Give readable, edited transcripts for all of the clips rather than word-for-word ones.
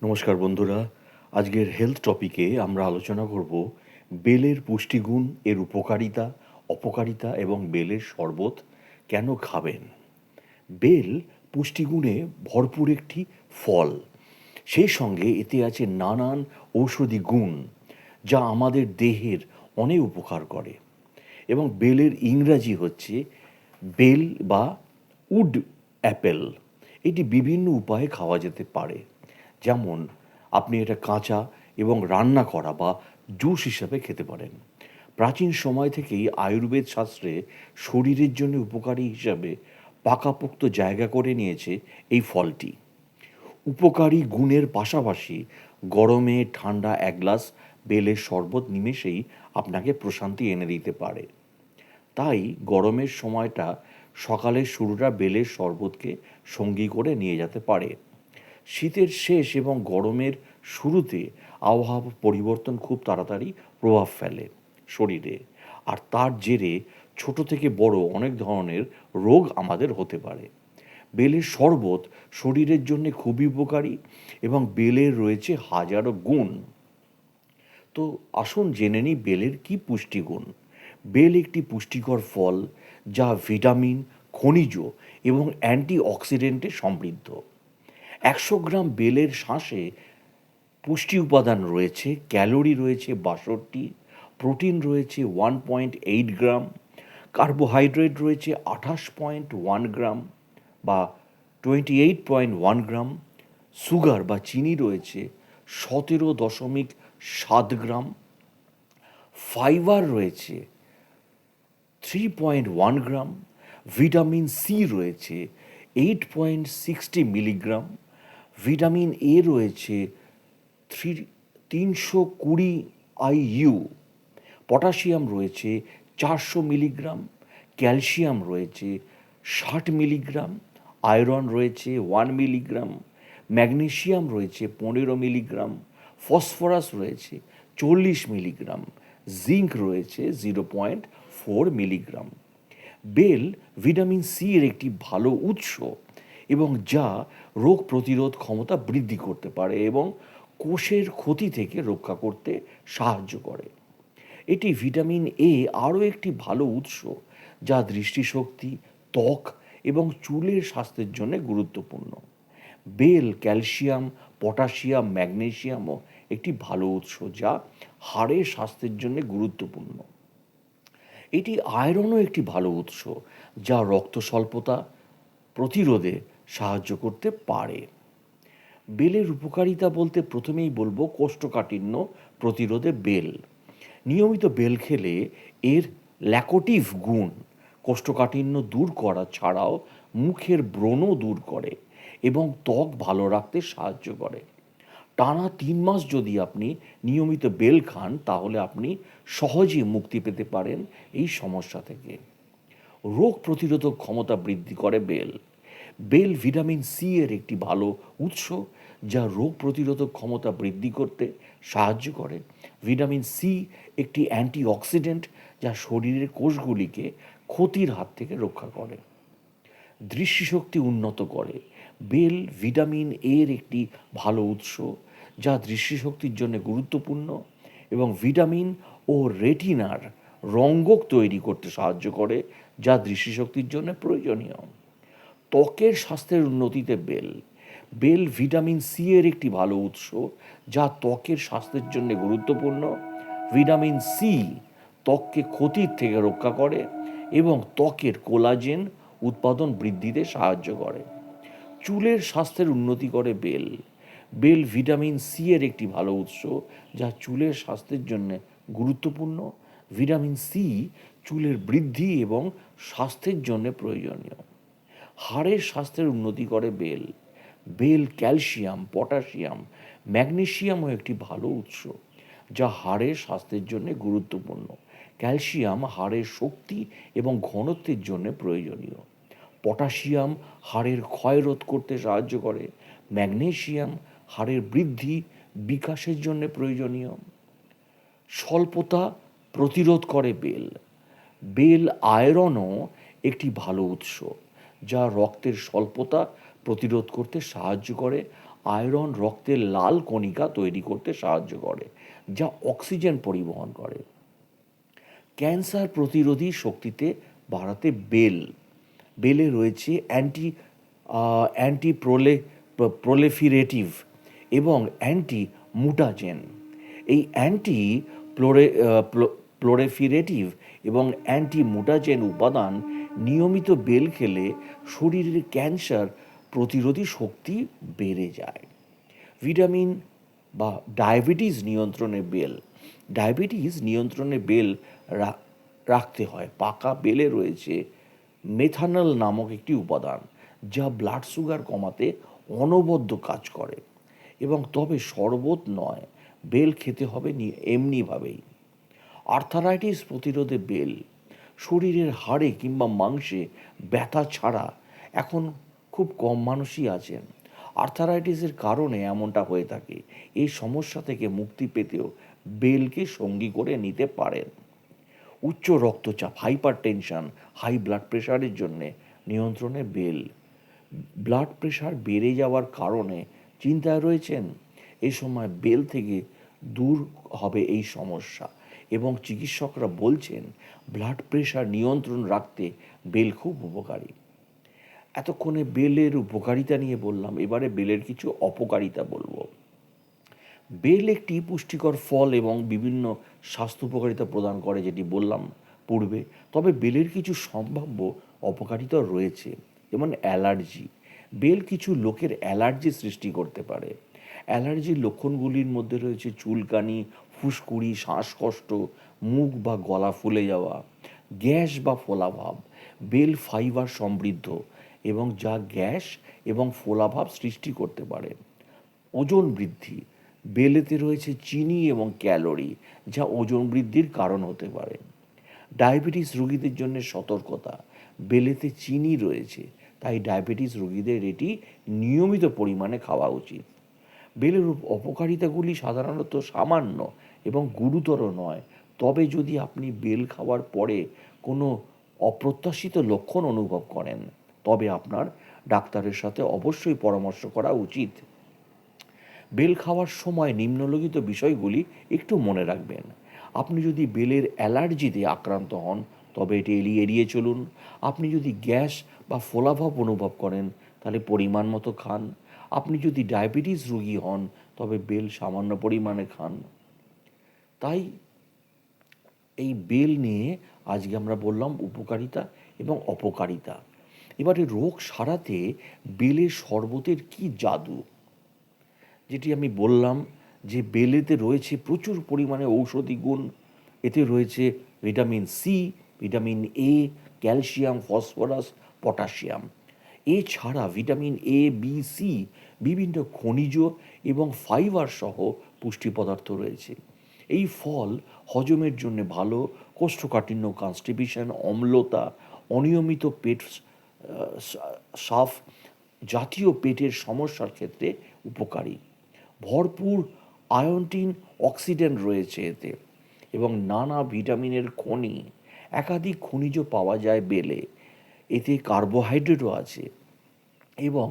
নমস্কার বন্ধুরা। আজকের হেলথ টপিকে আমরা আলোচনা করব বেলের পুষ্টিগুণ, এর উপকারিতা, অপকারিতা এবং বেলের শরবত কেন খাবেন। বেল পুষ্টিগুণে ভরপুর একটি ফল। সেই সঙ্গে এতে আছে নানান ঔষধি গুণ, যা আমাদের দেহের অনেক উপকার করে। এবং বেলের ইংরাজি হচ্ছে বেল বা উড অ্যাপেল। এটি বিভিন্ন উপায়ে খাওয়া যেতে পারে। যেমন আপনি এটা কাঁচা এবং রান্না করা বা জুস হিসাবে খেতে পারেন। প্রাচীন সময় থেকেই আয়ুর্বেদ শাস্ত্রে শরীরের জন্য উপকারী হিসাবে পাকাপোক্ত জায়গা করে নিয়েছে এই ফলটি। উপকারী গুণের পাশাপাশি গরমে ঠান্ডা এক গ্লাস বেলের শরবত নিমেষেই আপনাকে প্রশান্তি এনে দিতে পারে। তাই গরমের সময়টা সকালের শুরুটা বেলের শরবতকে সঙ্গী করে নিয়ে যেতে পারে। শীতের শেষ এবং গরমের শুরুতে আবহাওয়া পরিবর্তন খুব তাড়াতাড়ি প্রভাব ফেলে শরীরে, আর তার জেরে ছোট থেকে বড় অনেক ধরনের রোগ আমাদের হতে পারে। বেলের শরবত শরীরের জন্য খুবই উপকারী এবং বেলের রয়েছে হাজারো গুণ। তো আসুন জেনে নিই বেলের কী পুষ্টিগুণ। বেল একটি পুষ্টিকর ফল যা ভিটামিন, খনিজ এবং অ্যান্টিঅক্সিডেন্টে সমৃদ্ধ। 100 গ্রাম বেলের শাঁসে পুষ্টি উপাদান রয়েছে, ক্যালোরি রয়েছে 62, প্রোটিন রয়েছে 1.8 গ্রাম, কার্বোহাইড্রেট রয়েছে 28.1 গ্রাম বা 28.1 গ্রাম, সুগার বা চিনি রয়েছে 17.7 গ্রাম, ফাইবার রয়েছে 3.1 গ্রাম, ভিটামিন সি রয়েছে 8.60 মিলিগ্রাম, ভিটামিন এ রয়েছে 320 IU, পটাশিয়াম রয়েছে 400 মিলিগ্রাম, ক্যালসিয়াম রয়েছে 60 মিলিগ্রাম, আয়রন রয়েছে 1 মিলিগ্রাম, ম্যাগনেসিয়াম রয়েছে 15 মিলিগ্রাম, ফসফরাস রয়েছে 40 মিলিগ্রাম, জিঙ্ক রয়েছে 0.4 মিলিগ্রাম। বেল ভিটামিন সি এর একটি ভালো উৎস এবং যা রোগ প্রতিরোধ ক্ষমতা বৃদ্ধি করতে পারে এবং কোষের ক্ষতি থেকে রক্ষা করতে সাহায্য করে। এটি ভিটামিন এ আরও একটি ভালো উৎস যা দৃষ্টিশক্তি, ত্বক এবং চুলের স্বাস্থ্যের জন্য গুরুত্বপূর্ণ। বেল ক্যালসিয়াম, পটাশিয়াম, ম্যাগনেসিয়ামও একটি ভালো উৎস যা হাড়ের স্বাস্থ্যের জন্য গুরুত্বপূর্ণ। এটি আয়রনও একটি ভালো উৎস যা রক্ত স্বল্পতা প্রতিরোধে সাহায্য করতে পারে। বেলের উপকারিতা বলতে প্রথমেই বলবো কোষ্ঠকাঠিন্য প্রতিরোধে বেল। নিয়মিত বেল খেলে এর ল্যাকোটিভ গুণ কোষ্ঠকাঠিন্য দূর করা ছাড়াও মুখের ব্রণও দূর করে এবং ত্বক ভালো রাখতে সাহায্য করে। টানা 3 মাস যদি আপনি নিয়মিত বেল খান তাহলে আপনি সহজেই মুক্তি পেতে পারেন এই সমস্যা থেকে। রোগ প্রতিরোধক ক্ষমতা বৃদ্ধি করে বেল। বেল ভিটামিন সি এর একটি ভালো উৎস যা রোগ প্রতিরোধক ক্ষমতা বৃদ্ধি করতে সাহায্য করে। ভিটামিন সি একটি অ্যান্টিঅক্সিডেন্ট যা শরীরের কোষগুলিকে ক্ষতির হাত থেকে রক্ষা করে। দৃষ্টিশক্তি উন্নত করে। বেল ভিটামিন এর একটি ভালো উৎস যা দৃষ্টিশক্তির জন্য গুরুত্বপূর্ণ এবং ভিটামিন ও রেটিনার রঙ্গক তৈরি করতে সাহায্য করে যা দৃষ্টিশক্তির জন্য প্রয়োজনীয়। ত্বকের স্বাস্থ্যের উন্নতিতে বেল। বেল ভিটামিন সি এর একটি ভালো উৎস যা ত্বকের স্বাস্থ্যের জন্য গুরুত্বপূর্ণ। ভিটামিন সি ত্বককে ক্ষতির থেকে রক্ষা করে এবং ত্বকের কোলাজেন উৎপাদন বৃদ্ধিতে সাহায্য করে। চুলের স্বাস্থ্যের উন্নতি করে বেল। বেল ভিটামিন সি এর একটি ভালো উৎস যা চুলের স্বাস্থ্যের জন্য গুরুত্বপূর্ণ। ভিটামিন সি চুলের বৃদ্ধি এবং স্বাস্থ্যের জন্য প্রয়োজনীয়। হাড়ের স্বাস্থ্যের উন্নতি করে বেল। বেল ক্যালসিয়াম, পটাশিয়াম, ম্যাগনেসিয়ামও একটি ভালো উৎস যা হাড়ের স্বাস্থ্যের জন্য গুরুত্বপূর্ণ। ক্যালসিয়াম হাড়ের শক্তি এবং ঘনত্বের জন্য প্রয়োজনীয়। পটাশিয়াম হাড়ের ক্ষয় রোধ করতে সাহায্য করে। ম্যাগনেসিয়াম হাড়ের বৃদ্ধি বিকাশের জন্য প্রয়োজনীয়। স্বল্পতা প্রতিরোধ করে বেল। বেল আয়রনও একটি ভালো উৎস যা রক্তের স্বল্পতা প্রতিরোধ করতে সাহায্য করে। আয়রন রক্তের লাল কণিকা তৈরি করতে সাহায্য করে, যা অক্সিজেন পরিবহন করে। ক্যান্সার প্রতিরোধী শক্তিতে বাড়াতে বেলে রয়েছে অ্যান্টি প্রোলিফেরেটিভ এবং অ্যান্টি মুটাজেন। এই প্রোলিফেরেটিভ এবং অ্যান্টি মুটাজেন উপাদান নিয়মিত বেল খেলে শরীরের ক্যান্সার প্রতিরোধী শক্তি বেড়ে যায়। ভিটামিন বা ডায়াবেটিস নিয়ন্ত্রণে বেল রাখতে হয়। পাকা বেলে রয়েছে মেথানল নামক একটি উপাদান, যা ব্লাড সুগার কমাতে অনবদ্য কাজ করে। এবং তবে শরবত নয়, বেল খেতে হবে এমনিভাবেই। আর্থারাইটিস প্রতিরোধে বেল। শরীরের হাড়ে কিংবা মাংসে ব্যথা ছাড়া এখন খুব কম মানুষই আছেন। আর্থারাইটিসের কারণে এমনটা হয়ে থাকে। এই সমস্যা থেকে মুক্তি পেতেও বেলকে সঙ্গী করে নিতে পারেন। উচ্চ রক্তচাপ, হাইপারটেনশন, হাই ব্লাড প্রেশারের জন্যে নিয়ন্ত্রণে বেল। ব্লাড প্রেশার বেড়ে যাওয়ার কারণে চিন্তায় রয়েছেন, এই সময় বেল থেকে দূর হবে এই সমস্যা। এবং চিকিৎসকরা বলছেন ব্লাড প্রেশার নিয়ন্ত্রণ রাখতে বেল খুব উপকারী। এতক্ষণে বেলের উপকারিতা নিয়ে বললাম, এবারে বেলের কিছু অপকারিতা বলবো। বেল একটি পুষ্টিকর ফল এবং বিভিন্ন স্বাস্থ্য উপকারিতা প্রদান করে, যেটি বললাম পূর্বে। তবে বেলের কিছু সম্ভাব্য অপকারিতা রয়েছে, যেমন অ্যালার্জি। বেল কিছু লোকের অ্যালার্জি সৃষ্টি করতে পারে। অ্যালার্জির লক্ষণগুলির মধ্যে রয়েছে চুলকানি, ফুসকুড়ি, শ্বাসকষ্ট, মুখ বা গলা ফুলে যাওয়া, গ্যাস বা ফোলাভাব। বেল ফাইবার সমৃদ্ধ এবং যা গ্যাস এবং ফোলাভাব সৃষ্টি করতে পারে। ওজন বৃদ্ধি। বেলেতে রয়েছে চিনি এবং ক্যালোরি, যা ওজন বৃদ্ধির কারণ হতে পারে। ডায়াবেটিস রোগীদের জন্য সতর্কতা। বেলেতে চিনি রয়েছে, তাই ডায়াবেটিস রোগীদের এটি নিয়মিত পরিমাণে খাওয়া উচিত। বেলের অপকারিতাগুলি সাধারণত সামান্য এবং গুরুতর নয়। তবে যদি আপনি বেল খাওয়ার পরে কোনো অপ্রত্যাশিত লক্ষণ অনুভব করেন, তবে আপনার ডাক্তারের সাথে অবশ্যই পরামর্শ করা উচিত। বেল খাওয়ার সময় নিম্নলিখিত বিষয়গুলি একটু মনে রাখবেন। আপনি যদি বেলের অ্যালার্জিতে আক্রান্ত হন, তবে এটি এড়িয়ে চলুন। আপনি যদি গ্যাস বা ফোলাভাব অনুভব করেন, তাহলে পরিমাণ মতো খান। আপনি যদি ডায়াবেটিস রোগী হন, তবে বেল সামান্য পরিমাণে খান। তাই এই বেল নিয়ে আজকে আমরা বললাম উপকারিতা এবং অপকারিতা। এবারে রোগ সারাতে বেলের শরবতের কি জাদু, যেটি আমি বললাম যে বেলেতে রয়েছে প্রচুর পরিমাণে ঔষধি গুণ। এতে রয়েছে vitamin C, vitamin A, calcium, phosphorus, potassium. এছাড়া ভিটামিন এ, বি, সি, বিভিন্ন খনিজ এবং ফাইবার সহ পুষ্টি পদার্থ রয়েছে। এই ফল হজমের জন্য ভালো। কোষ্ঠকাঠিন্য, কনস্টিপেশন, অম্লতা, অনিয়মিত পেট সাফ জাতীয় পেটের সমস্যার ক্ষেত্রে উপকারী। ভরপুর আয়োডিন, অক্সিডেন্ট রয়েছে এতে এবং নানা ভিটামিনের খনি। একাধিক খনিজ পাওয়া যায় বেলে। এতে কার্বোহাইড্রেটও আছে এবং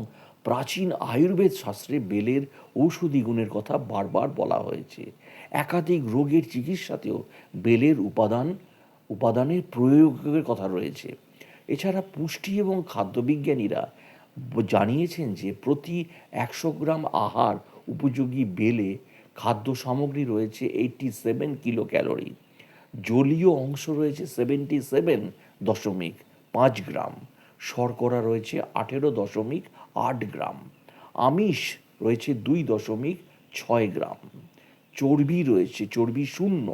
প্রাচীন আয়ুর্বেদ শাস্ত্রে বেলের ঔষধি গুণের কথা বারবার বলা হয়েছে। একাধিক রোগের চিকিৎসাতেও বেলের উপাদানের প্রয়োগের কথা রয়েছে। এছাড়া পুষ্টি এবং খাদ্যবিজ্ঞানীরা জানিয়েছেন যে প্রতি 100 গ্রাম আহার উপযোগী বেলে খাদ্য সামগ্রী রয়েছে 87 কিলো ক্যালোরি। জলীয় অংশ রয়েছে 77.5 গ্রাম। শর্করা রয়েছে 18.8 গ্রাম। আমিষ রয়েছে 2.6 গ্রাম। চর্বি শূন্য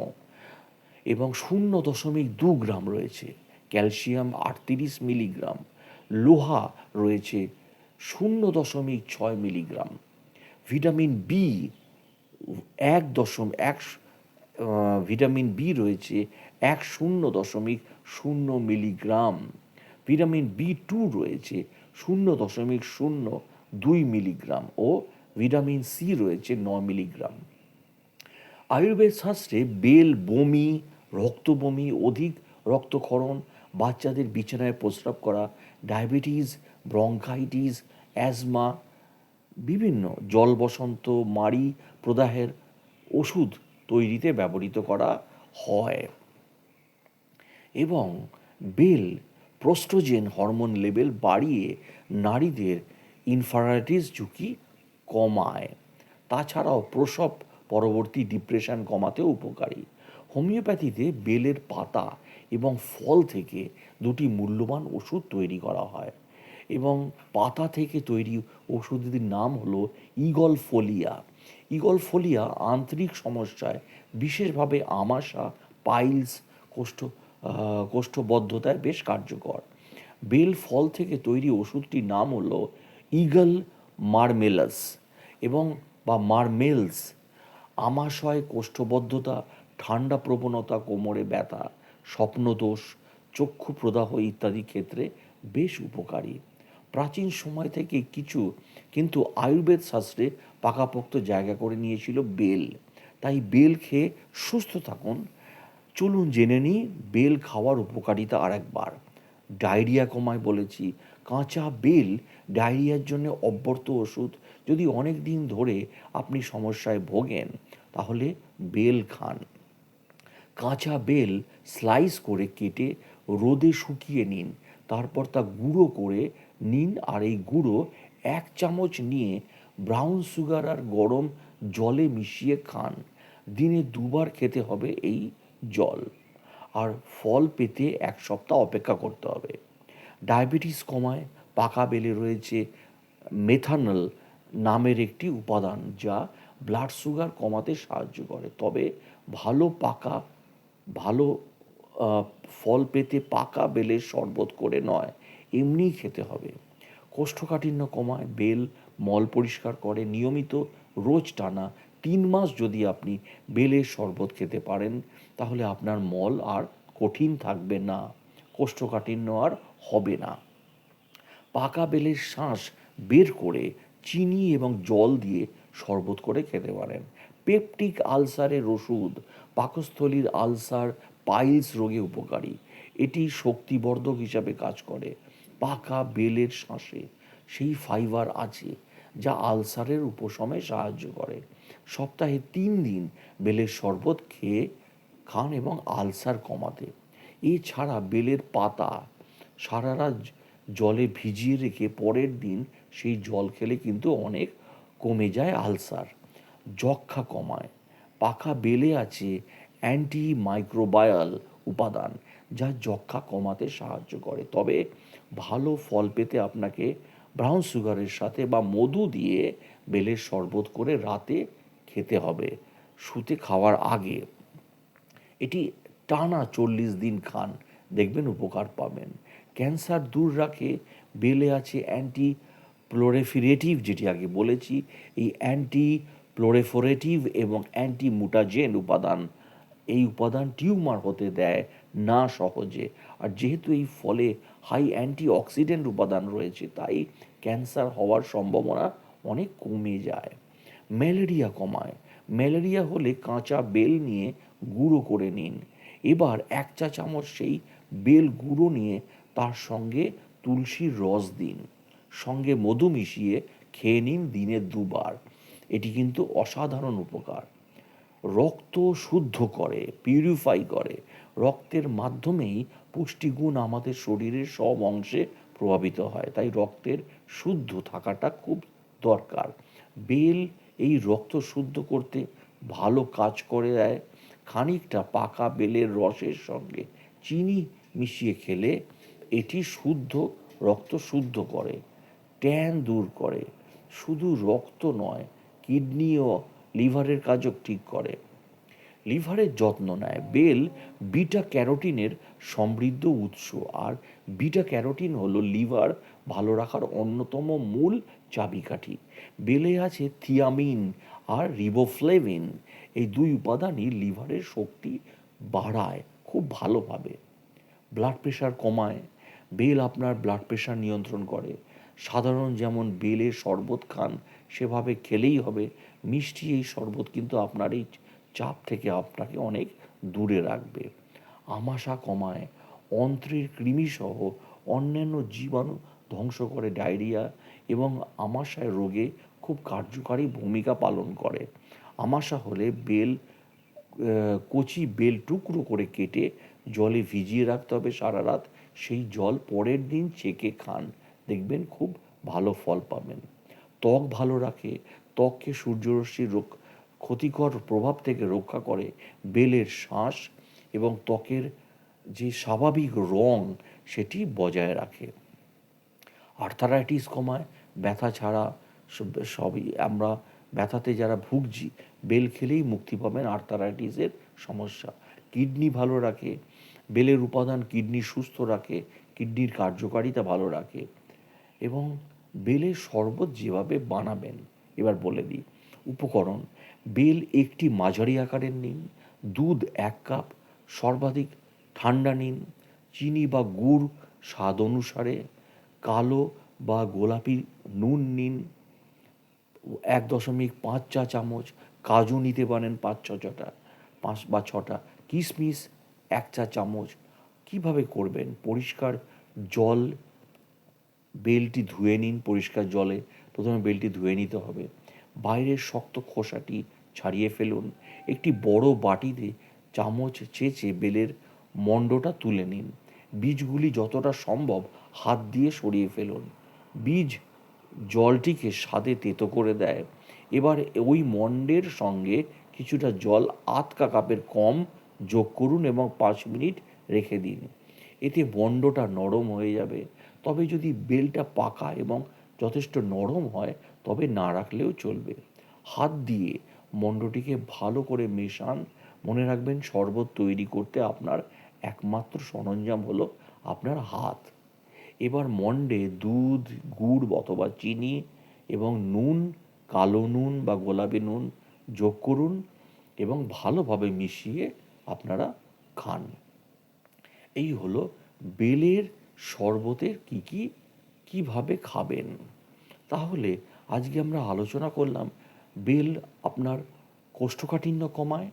এবং 0.2 গ্রাম রয়েছে। Calcium 38 milligram. লোহা রয়েছে 0.6 milligram. Vitamin B vitamin B রয়েছে 0.0 মিলিগ্রাম। ভিটামিন বি 2 রয়েছে 0.02 মিলিগ্রাম ও ভিটামিন সি রয়েছে 9 মিলিগ্রাম। আয়ুর্বেদ শাস্ত্রে বেল বমি, রক্তবমি, অধিক রক্তক্ষরণ, বাচ্চাদের বিছানায় প্রস্রাব করা, ডায়াবেটিস, ব্রঙ্কাইটিস, অ্যাজমা, বিভিন্ন জল বসন্ত মাড়ি প্রদাহের ওষুধ তৈরিতে ব্যবহৃত করা হয়। এবং বেল প্রোস্ট্রোজেন হরমোন লেভেল বাড়িয়ে নারীদের ইনফার্টিলিটিস ঝুঁকি কমায়। তাছাড়াও প্রসব পরবর্তী ডিপ্রেশন কমাতেও উপকারী। হোমিওপ্যাথিতে বেলের পাতা এবং ফল থেকে দুটি মূল্যবান ওষুধ তৈরি করা হয়। এবং পাতা থেকে তৈরি ওষুধটির নাম হলো ঈগল ফোলিয়া। ঈগল ফোলিয়া আন্ত্রিক সমস্যায়, বিশেষভাবে আমাশা, পাইলস, কোষ্ঠবদ্ধতায় বেশ কার্যকর। বেল ফল থেকে তৈরি ওষুধটির নাম হলো ঈগল মারমেলাস এবং বা মারমেলস। আমাশয়, কোষ্ঠবদ্ধতা, ঠান্ডা প্রবণতা, কোমরে ব্যথা, স্বপ্নদোষ, চক্ষু প্রদাহ ইত্যাদি ক্ষেত্রে বেশ উপকারী। প্রাচীন সময় থেকে কিন্তু আয়ুর্বেদ শাস্ত্রে পাকাপোক্ত জায়গা করে নিয়েছিল বেল। তাই বেল খেয়ে সুস্থ থাকুন। চলুন জেনে নিই বেল খাওয়ার উপকারিতা আরেকবার। ডায়রিয়া কমায় বলেছি। কাঁচা বেল ডায়রিয়ার জন্য অব্যর্থ ওষুধ। যদি অনেক দিন ধরে আপনি সমস্যায় ভোগেন তাহলে বেল খান। কাঁচা বেল স্লাইস করে কেটে রোদে শুকিয়ে নিন, তারপর তা গুঁড়ো করে নিন, আর এই গুঁড়ো 1 চামচ নিয়ে ব্রাউন সুগার আর গরম জলে মিশিয়ে খান। দিনে 2বার খেতে হবে এই জল। আর ফল পেতে 1 সপ্তাহ অপেক্ষা করতে হবে। ডায়াবেটিস কমায় পাকা বেলে রয়েছে মেথানল নামের একটি উপাদান, যা ব্লাড সুগার কমাতে সাহায্য করে। তবে ভালো পাকা ভালো আহ, ফল পেতে পাকা বেলের শরবত করে নয়, এমনিই খেতে হবে। কোষ্ঠকাঠিন্য কমায় বেল মল পরিষ্কার করে। নিয়মিত রোজ টানা 3 মাস যদি আপনি বেলের শরবত খেতে পারেন তাহলে আপনার মল আর কঠিন থাকবে না, কোষ্ঠকাঠিন্য আর হবে না। পাকা বেলের শাঁস বের করে চিনি এবং জল দিয়ে শরবত করে খেতে পারেন। পেপটিক আলসারের ওষুধ, পাকস্থলীর আলসার, পাইলস রোগে উপকারী। এটি শক্তিবর্ধক হিসাবে কাজ করে। পাকা বেলের শাঁসে সেই ফাইবার আছে যা আলসারের উপশমে সাহায্য করে। সপ্তাহে 3 দিন বেলের শরবত খান এবং আলসার কমাতে। এছাড়া বেলের পাতা সারা রাত জলে ভিজিয়ে রেখে পরের দিন সেই জল খেলে কিন্তু অনেক কমে যায় আলসার। যক্ষ্মা কমায় পাকা বেলে আছে অ্যান্টি মাইক্রোবায়াল উপাদান, যা যক্ষ্মা কমাতে সাহায্য করে। তবে ভালো ফল পেতে আপনাকে ব্রাউন সুগারের সাথে বা মধু দিয়ে বেলের শরবত করে রাতে খেতে হবে, শুতে খাওয়ার আগে। এটি টানা 40 দিন খান, দেখবেন উপকার পাবেন। ক্যান্সার দূর রাখে বেলে আছে অ্যান্টি প্লোরেফিরেটিভ, যেটি আগে বলেছি। এই অ্যান্টি প্লোরেফোরেটিভ এবং অ্যান্টি মুটাজেন উপাদান, এই উপাদান টিউমার হতে দেয় না সহজে। আর যেহেতু এই ফলে হাই অ্যান্টি অক্সিডেন্ট উপাদান রয়েছে, তাই ক্যান্সার হওয়ার সম্ভাবনা অনেক কমে যায়। ম্যালেরিয়া কমায়। ম্যালেরিয়া হলে কাঁচা বেল নিয়ে গুঁড়ো করে নিন। এবার 1 চা চামচ সেই বেল গুঁড়ো নিয়ে তার সঙ্গে তুলসীর রস দিন, সঙ্গে মধু মিশিয়ে খেয়ে নিন দিনে 2বার। এটি কিন্তু অসাধারণ উপকার। রক্ত শুদ্ধ করে, পিউরিফাই করে। রক্তের মাধ্যমেই পুষ্টিগুণ আমাদের শরীরের সব অংশে প্রভাবিত হয়, তাই রক্তের শুদ্ধ থাকাটা খুব দরকার। বেল এই রক্ত শুদ্ধ করতে ভালো কাজ করে দেয়। খানিকটা পাকা বেলের রসের সঙ্গে চিনি মিশিয়ে খেলে এটি রক্ত শুদ্ধ করে, ট্যান দূর করে। শুধু রক্ত নয়, কিডনি ও লিভারের কাজও ঠিক করে। লিভারের যত্ন নেয় বেল। বিটা ক্যারোটিনের সমৃদ্ধ উৎস। আর বিটা ক্যারোটিন হলো লিভার ভালো রাখার অন্যতম মূল চাবিকাঠি। বেলে আছে থিয়ামিন আর রিবোফ্লেভিন। এই 2 উপাদানই লিভারের শক্তি বাড়ায় খুব ভালোভাবে। ব্লাড প্রেশার কমায়। বেল আপনার ব্লাড প্রেশার নিয়ন্ত্রণ করে। সাধারণ যেমন বেলের শরবত খান সেভাবে খেলেই হবে। মিষ্টি এই শরবত কিন্তু আপনার এই চাপ থেকে আপনাকে অনেক দূরে রাখবে। আমাশা কমায়। অন্ত্রের কৃমিসহ অন্যান্য জীবাণু ধ্বংস করে। ডায়রিয়া এবং আমাশয় রোগে খুব কার্যকারী ভূমিকা পালন করে। আমাশা হলে কচি বেল টুকরো করে কেটে জলে ভিজিয়ে রাখতে হবে সারা রাত। সেই জল পরের দিন ছেঁকে খান, দেখবেন খুব ভালো ফল পাবেন। ত্বক ভালো রাখে, ত্বককে সূর্যরশ্মির ক্ষতিকর প্রভাব থেকে রক্ষা করে বেলের শাঁস, এবং ত্বকের যে স্বাভাবিক রং সেটি বজায় রাখে। আর্থারাইটিস কমায়, ব্যথা ছাড়া সবই আমরা ব্যথাতে যারা ভুগছি বেল খেলেই মুক্তি পাবেন আর্থারাইটিসের সমস্যা। কিডনি ভালো রাখে, বেলের উপাদান কিডনি সুস্থ রাখে, কিডনির কার্যকারিতা ভালো রাখে। এবং বেলের শরবত যেভাবে বানাবেন এবার বলে দিই। উপকরণ: বেল একটি মাঝারি আকারের নিন, দুধ 1 কাপ, সর্বাধিক ঠান্ডা নিন, চিনি বা গুড় স্বাদ অনুসারে, কালো বা গোলাপি নুন নিন 1.5 চা চামচ, কাজু নিতে পারেন 5 বা 6টা, কিশমিশ 1 চা চামচ। কীভাবে করবেন? পরিষ্কার জল, বেলটি ধুয়ে নিন পরিষ্কার জলে। প্রথমে বেলটি ধুয়ে নিতে হবে, বাইরের শক্ত খোসাটি ছাড়িয়ে ফেলুন। একটি বড় বাটিতে চামচ চেঁচে বেলের মণ্ডটা তুলে নিন। বীজগুলি যতটা সম্ভব হাত দিয়ে সরিয়ে ফেলুন। বীজ জলটিকে স্বাদে তেতো করে দেয়। এবার ওই মণ্ডের সঙ্গে কিছুটা জল 1/2 কাপের কম যোগ করুন এবং 5 মিনিট রেখে দিন। এতে মণ্ডটা নরম হয়ে যাবে। তবে যদি বেলটা পাকা এবং যথেষ্ট নরম হয় তবে না রাখলেও চলবে। হাত দিয়ে মণ্ডটিকে ভালো করে মেশান। মনে রাখবেন, শরবত তৈরি করতে আপনার একমাত্র সরঞ্জাম হলো আপনার হাত। এবার মণ্ডে দুধ, গুড় অথবা চিনি এবং নুন, কালো নুন বা গোলাপি নুন যোগ করুন এবং ভালোভাবে মিশিয়ে আপনারা খান। এই হলো বেলের শরবতের কীভাবে খাবেন। তাহলে আজকে আমরা আলোচনা করলাম বেল আপনার কোষ্ঠকাঠিন্য কমায়,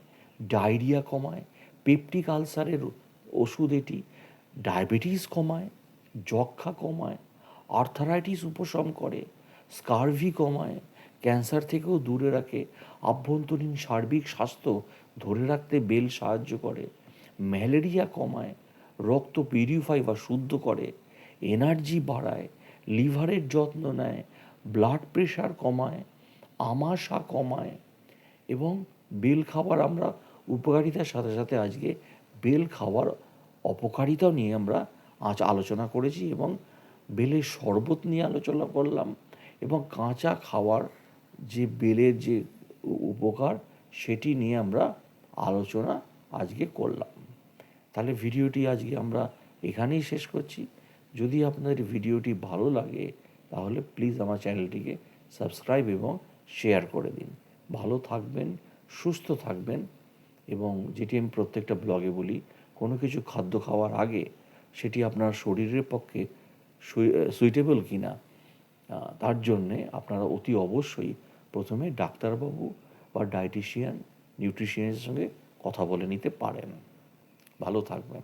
ডায়রিয়া কমায়, পেপটিক আলসারের ওষুধ এটি, ডায়াবেটিস কমায়, যক্ষ্মা কমায়, আর্থারাইটিস উপশম করে, স্কারভি কমায়, ক্যান্সার থেকেও দূরে রাখে, আভ্যন্তরীণ সার্বিক স্বাস্থ্য ধরে রাখতে বেল সাহায্য করে, ম্যালেরিয়া কমায়, রক্ত পিউরিফাই বা শুদ্ধ করে, এনার্জি বাড়ায়, লিভারের যত্ন নেয়, ব্লাড প্রেশার কমায়, আমাশা কমায়। এবং বেল খাবার আমরা উপকারিতার সাথে সাথে আজকে বেল খাওয়ার অপকারিতাও নিয়ে আমরা আজ আলোচনা করেছি এবং বেলের শরবত নিয়ে আলোচনা করলাম এবং কাঁচা খাওয়ার যে বেলের যে উপকার সেটি নিয়ে আমরা আলোচনা আজকে করলাম। তাহলে ভিডিওটি আজকে আমরা এখানেই শেষ করছি। যদি আপনাদের ভিডিওটি ভালো লাগে তাহলে প্লিজ আমার চ্যানেলটিকে সাবস্ক্রাইব এবং শেয়ার করে দিন। ভালো থাকবেন, সুস্থ থাকবেন এবং যেটি আমি প্রত্যেকটা ব্লগে বলি, কোনো কিছু খাদ্য খাওয়ার আগে সেটি আপনার শরীরের পক্ষে সুইটেবল কি না তার জন্যে আপনারা অতি অবশ্যই প্রথমে ডাক্তারবাবু বা ডায়েটিশিয়ান, নিউট্রিশনিস্টের সঙ্গে কথা বলে নিতে পারেন। ভালো থাকবেন।